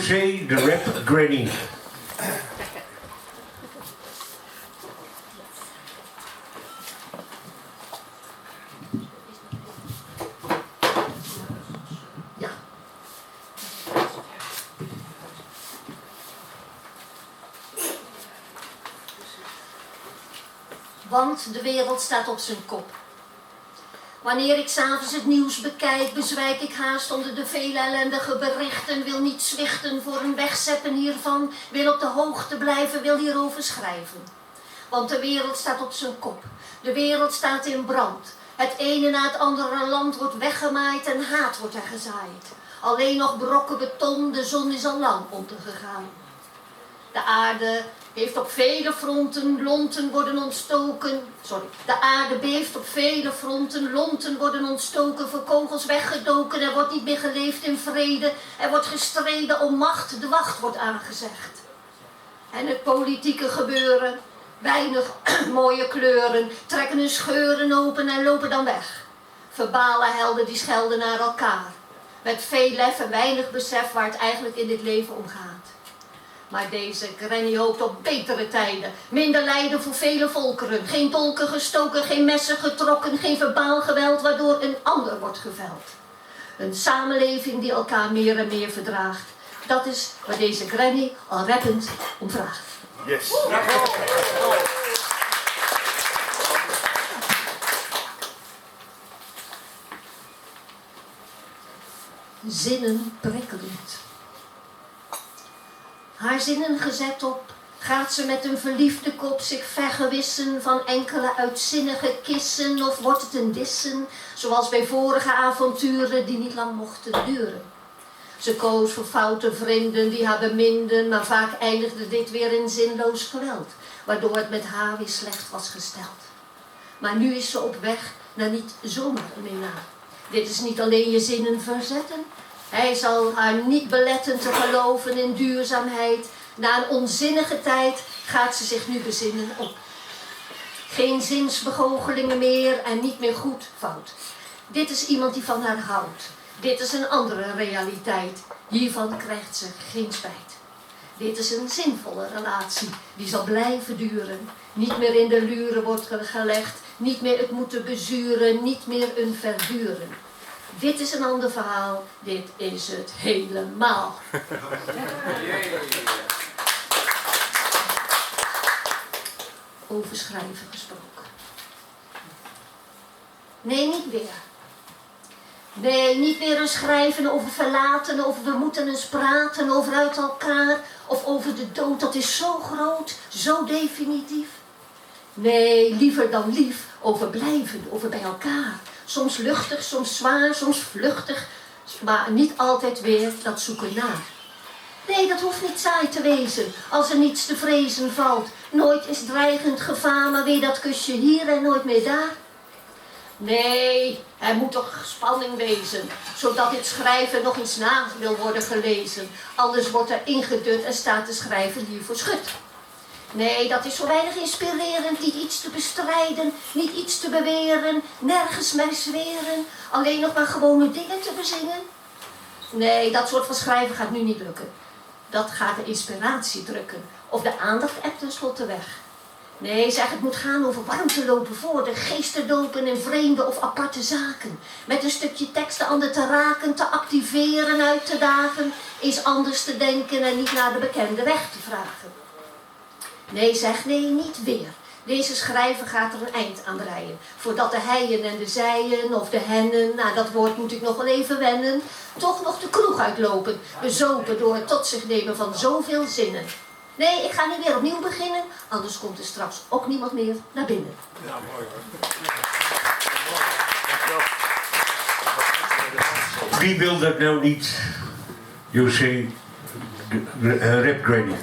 José de Rap Granny. Ja. Want de wereld staat op zijn kop. Wanneer ik 's avonds het nieuws bekijk, bezwijk ik haast onder de vele ellendige berichten, wil niet zwichten voor een wegzetten hiervan, wil op de hoogte blijven, wil hierover schrijven. Want de wereld staat op zijn kop. De wereld staat in brand. Het ene na het andere land wordt weggemaaid en haat wordt er gezaaid. Alleen nog brokken beton, de zon is al lang ondergegaan. De aarde heeft op vele fronten, lonten worden ontstoken. De aarde beeft op vele fronten, lonten worden ontstoken, voor kogels weggedoken. Er wordt niet meer geleefd in vrede. Er wordt gestreden om macht, de wacht wordt aangezegd. En het politieke gebeuren, weinig mooie kleuren, trekken hun scheuren open en lopen dan weg. Verbale helden die schelden naar elkaar. Met veel lef en weinig besef waar het eigenlijk in dit leven om gaat. Maar deze Granny hoopt op betere tijden. Minder lijden voor vele volkeren. Geen dolken gestoken, geen messen getrokken, geen verbaal geweld waardoor een ander wordt geveld. Een samenleving die elkaar meer en meer verdraagt. Dat is waar deze Granny al rappend om vraagt. Yes. Zinnen prikkelend. Haar zinnen gezet op, gaat ze met een verliefde kop zich vergewissen van enkele uitzinnige kissen, of wordt het een dissen, zoals bij vorige avonturen die niet lang mochten duren. Ze koos voor foute vrienden die haar beminden, maar vaak eindigde dit weer in zinloos geweld, waardoor het met haar weer slecht was gesteld. Maar nu is ze op weg naar niet zomaar een minnaar. Dit is niet alleen je zinnen verzetten. Hij zal haar niet beletten te geloven in duurzaamheid. Na een onzinnige tijd gaat ze zich nu bezinnen op. Geen zinsbegoochelingen meer en niet meer goed fout. Dit is iemand die van haar houdt. Dit is een andere realiteit. Hiervan krijgt ze geen spijt. Dit is een zinvolle relatie. Die zal blijven duren. Niet meer in de luren wordt gelegd. Niet meer het moeten bezuren. Niet meer een verduren. Dit is een ander verhaal. Dit is het helemaal. Over schrijven gesproken. Nee, niet weer. Nee, niet weer een schrijven over verlaten, over we moeten eens praten, over uit elkaar, of over de dood, dat is zo groot, zo definitief. Nee, liever dan lief, over blijven, over bij elkaar. Soms luchtig, soms zwaar, soms vluchtig, maar niet altijd weer dat zoeken naar. Nee, dat hoeft niet saai te wezen, als er niets te vrezen valt. Nooit is dreigend gevaar, maar weer dat kusje hier en nooit meer daar. Nee, er moet toch spanning wezen, zodat dit schrijven nog eens na wil worden gelezen. Anders wordt er ingedut en staat de schrijver hiervoor schut. Nee, dat is zo weinig inspirerend, niet iets te bestrijden, niet iets te beweren, nergens meer zweren, alleen nog maar gewone dingen te bezingen. Nee, dat soort van schrijven gaat nu niet lukken. Dat gaat de inspiratie drukken, of de aandacht ebt tenslotte weg. Nee, zeg, het moet gaan over warmte lopen voor, de geesten dopen in vreemde of aparte zaken. Met een stukje tekst de ander te raken, te activeren, uit te dagen, eens anders te denken en niet naar de bekende weg te vragen. Nee, zeg, nee, niet weer. Deze schrijver gaat er een eind aan breien. Voordat de heien en de zijen of de hennen, nou dat woord moet ik nog wel even wennen, toch nog de kroeg uitlopen, bezopen door het tot zich nemen van zoveel zinnen. Nee, ik ga nu weer opnieuw beginnen, anders komt er straks ook niemand meer naar binnen. Ja, mooi hoor. Wie wil dat nou niet? José, Rap Granny.